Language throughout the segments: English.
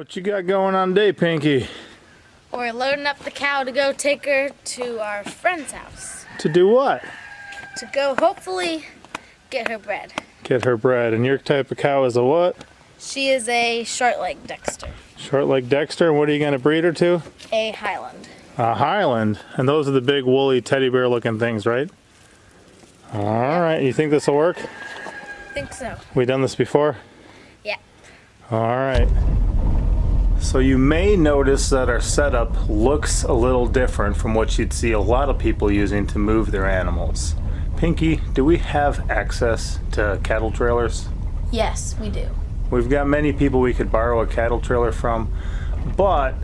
What you got going on today, Pinky? We're loading up the cow to go take her to our friend's house. To do what? To go hopefully get her bred. Get her bred. And your type of cow is a what? She is a short-legged Dexter. Short-legged Dexter. And what are you going to breed her to? A Highland. A Highland. And those are the big woolly teddy bear looking things, right? All right. You think this will work? I think so. We done this before? Yeah. All right. So you may notice that our setup looks a little different from what you'd see a lot of people using to move their animals. Pinky, do we have access to cattle trailers? Yes, we do. We've got many people we could borrow a cattle trailer from, but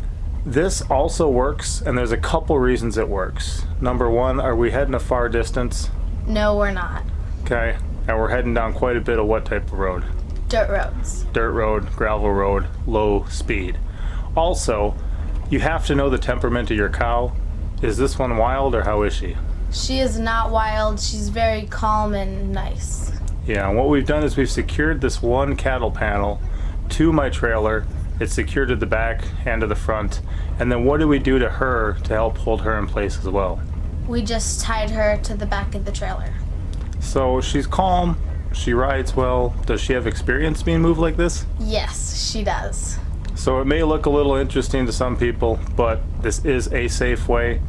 this also works, and there's a couple reasons it works. Number one, are we heading a far distance? No, we're not. Okay, and we're heading down quite a bit of what type of road? Dirt roads. Dirt road, gravel road, low speed. Also, you have to know the temperament of your cow. Is this one wild, or how is she? She is not wild. She's very calm and nice. Yeah, and what we've done is we've secured this one cattle panel to my trailer. It's secured to the back and to the front. And then what do we do to her to help hold her in place as well? We just tied her to the back of the trailer. So she's calm, she rides well. Does she have experience being moved like this? Yes, she does. So it may look a little interesting to some people, but this is a safe way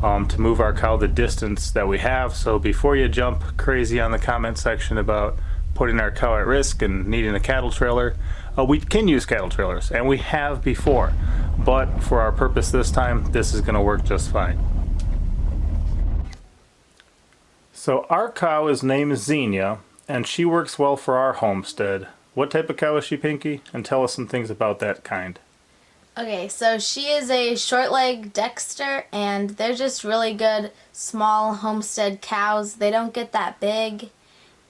to move our cow the distance that we have. So before you jump crazy on the comment section about putting our cow at risk and needing a cattle trailer, we can use cattle trailers, and we have before. But for our purpose this time, this is going to work just fine. So our cow is named Zinnia, and she works well for our homestead. What type of cow is she, Pinky? And tell us some things about that kind. Okay, so she is a short-legged Dexter, and they're just really good small homestead cows. They don't get that big,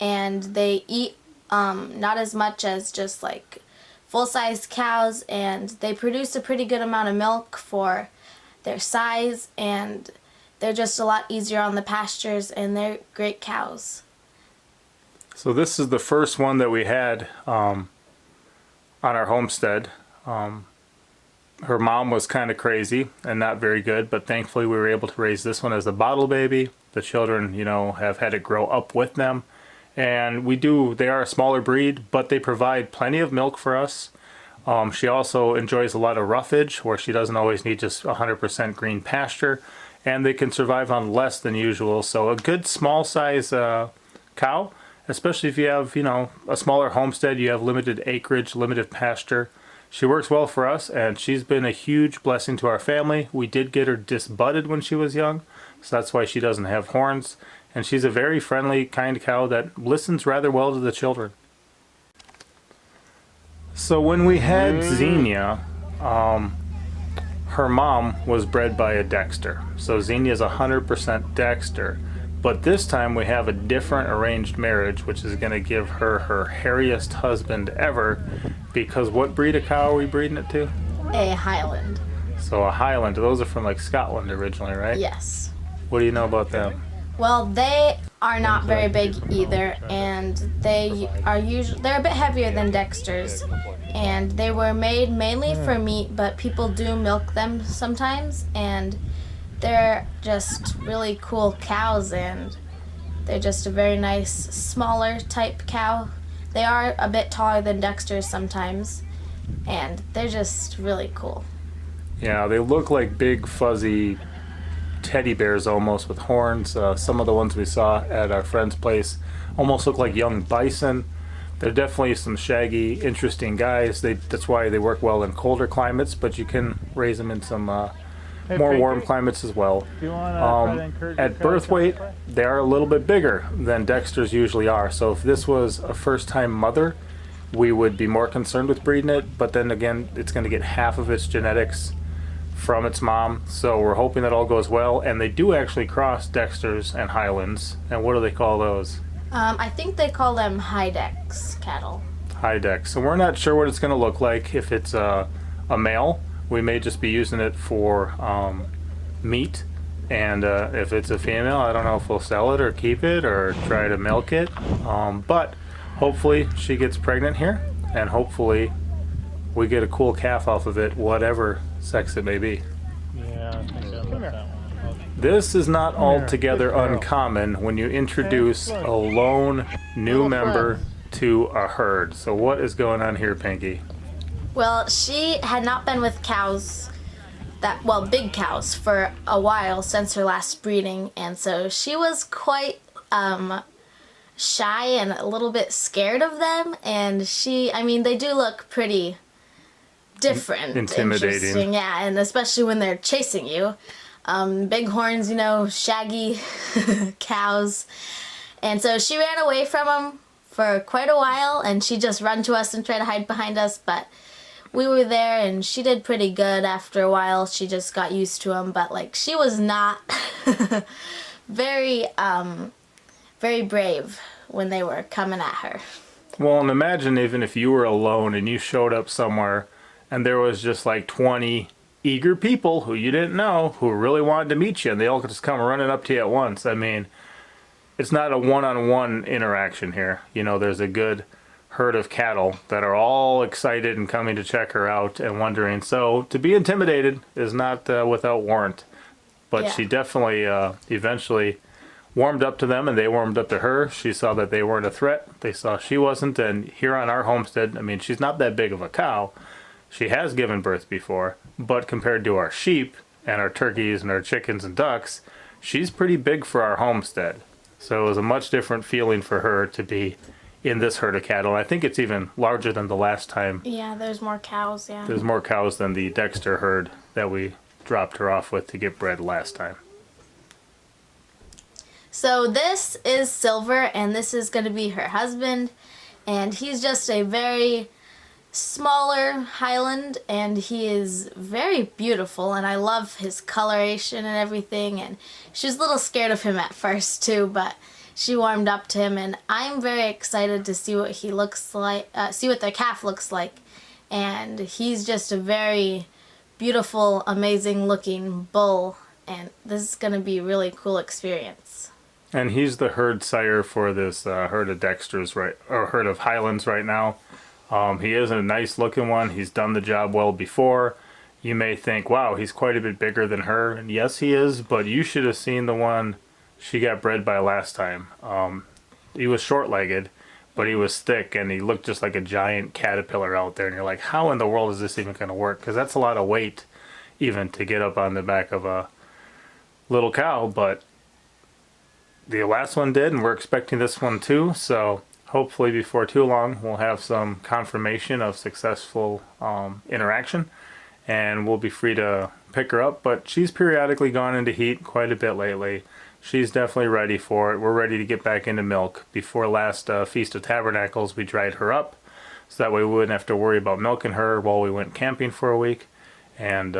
and they eat not as much as just like full-size cows, and they produce a pretty good amount of milk for their size, and they're just a lot easier on the pastures, and they're great cows. So this is the first one that we had on our homestead. Her mom was kind of crazy and not very good, but thankfully we were able to raise this one as a bottle baby. The children, you know, have had it grow up with them. And they are a smaller breed, but they provide plenty of milk for us. She also enjoys a lot of roughage, where she doesn't always need just 100% green pasture. And they can survive on less than usual. So a good small size cow. Especially if you have, you know, a smaller homestead, you have limited acreage, limited pasture. She works well for us, and she's been a huge blessing to our family. We did get her disbudded when she was young, so that's why she doesn't have horns. And she's a very friendly, kind cow that listens rather well to the children. So when we had Zinnia, her mom was bred by a Dexter. So Zinnia is 100% Dexter. But this time we have a different arranged marriage, which is going to give her her hairiest husband ever. Because what breed of cow are we breeding it to? A Highland. So a Highland. Those are from like Scotland originally, right? Yes. What do you know about them? Well, they are not very big either, and they're a bit heavier than Dexter's, and they were made mainly for meat, but people do milk them sometimes, and they're just really cool cows, and they're just a very nice, smaller type cow. They are a bit taller than Dexter's sometimes, and they're just really cool. Yeah, they look like big, fuzzy teddy bears almost with horns. Some of the ones we saw at our friend's place almost look like young bison. They're definitely some shaggy, interesting guys. That's why they work well in colder climates, but you can raise them in some more warm climates as well. At birth weight, they are a little bit bigger than Dexters usually are. So if this was a first-time mother, we would be more concerned with breeding it. But then again, it's going to get half of its genetics from its mom. So we're hoping that all goes well. And they do actually cross Dexters and Highlands. And what do they call those? I think they call them high-dex cattle. High-dex. So we're not sure what it's going to look like. If it's a male, we may just be using it for meat, and if it's a female, I don't know if we'll sell it or keep it or try to milk it, but hopefully she gets pregnant here, and hopefully we get a cool calf off of it, whatever sex it may be. Yeah, I think I left that one. This is not altogether good girl. uncommon when you introduce a lone new member to a herd. So what is going on here, Pinky? Well, she had not been with cows big cows for a while since her last breeding, and so she was quite shy and a little bit scared of them. And they do look pretty different, Intimidating. interesting, yeah, and especially when they're chasing you. Big horns, shaggy cows, and so she ran away from them for quite a while, and she just run to us and try to hide behind us, but we were there, and she did pretty good after a while. She just got used to them, but she was not very very brave when they were coming at her. Well, and imagine even if you were alone and you showed up somewhere and there was just 20 eager people who you didn't know who really wanted to meet you, and they all could just come running up to you at once. I mean, it's not a one-on-one interaction here. There's a good herd of cattle that are all excited and coming to check her out and wondering. So to be intimidated is not without warrant. But Yeah. she definitely eventually warmed up to them, and they warmed up to her. She saw that they weren't a threat. They saw she wasn't. And here on our homestead, she's not that big of a cow. She has given birth before, but compared to our sheep and our turkeys and our chickens and ducks, she's pretty big for our homestead. So it was a much different feeling for her to be in this herd of cattle. I think it's even larger than the last time. Yeah, there's more cows, yeah. There's more cows than the Dexter herd that we dropped her off with to get bred last time. So this is Silver, and this is going to be her husband, and he's just a very smaller Highland, and he is very beautiful, and I love his coloration and everything. And she was a little scared of him at first too, but she warmed up to him, and I'm very excited to see what he looks like, see what their calf looks like. And he's just a very beautiful, amazing looking bull, and this is going to be a really cool experience. And he's the herd sire for this herd of Dexters, herd of Highlands right now. He is a nice looking one. He's done the job well before. You may think, wow, he's quite a bit bigger than her. And yes, he is, but you should have seen the one she got bred by last time. He was short-legged, but he was thick, and he looked just like a giant caterpillar out there. And you're like, how in the world is this even going to work? Because that's a lot of weight even to get up on the back of a little cow. But the last one did, and we're expecting this one too. So hopefully before too long, we'll have some confirmation of successful interaction, and we'll be free to pick her up. But she's periodically gone into heat quite a bit lately. She's definitely ready for it. We're ready to get back into milk. Before last Feast of Tabernacles, we dried her up, so that way we wouldn't have to worry about milking her while we went camping for a week. And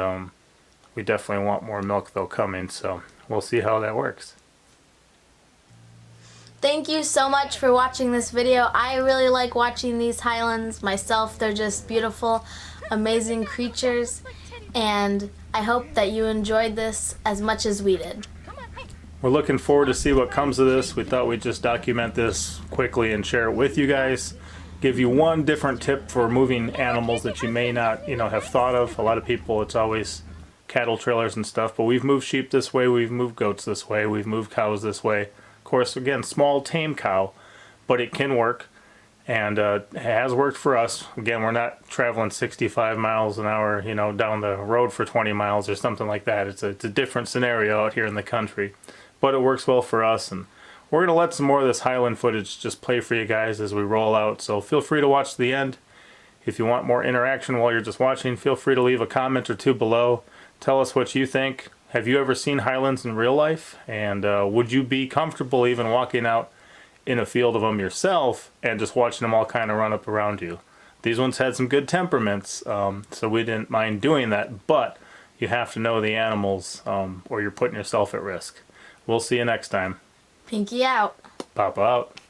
we definitely want more milk though coming, so we'll see how that works. Thank you so much for watching this video. I really like watching these Highlands myself. They're just beautiful, amazing creatures, and I hope that you enjoyed this as much as we did. We're looking forward to see what comes of this. We thought we'd just document this quickly and share it with you guys. Give you one different tip for moving animals that you may not, have thought of. A lot of people, it's always cattle trailers and stuff, but we've moved sheep this way, we've moved goats this way, we've moved cows this way. Of course, again, small, tame cow, but it can work, and it has worked for us. Again, we're not traveling 65 miles an hour, down the road for 20 miles or something like that. It's a different scenario out here in the country, but it works well for us, and we're going to let some more of this Highland footage just play for you guys as we roll out, so feel free to watch to the end. If you want more interaction while you're just watching, feel free to leave a comment or two below. Tell us what you think. Have you ever seen Highlands in real life? And would you be comfortable even walking out in a field of them yourself and just watching them all kind of run up around you? These ones had some good temperaments, so we didn't mind doing that, but you have to know the animals or you're putting yourself at risk. We'll see you next time. Pinky out. Papa out.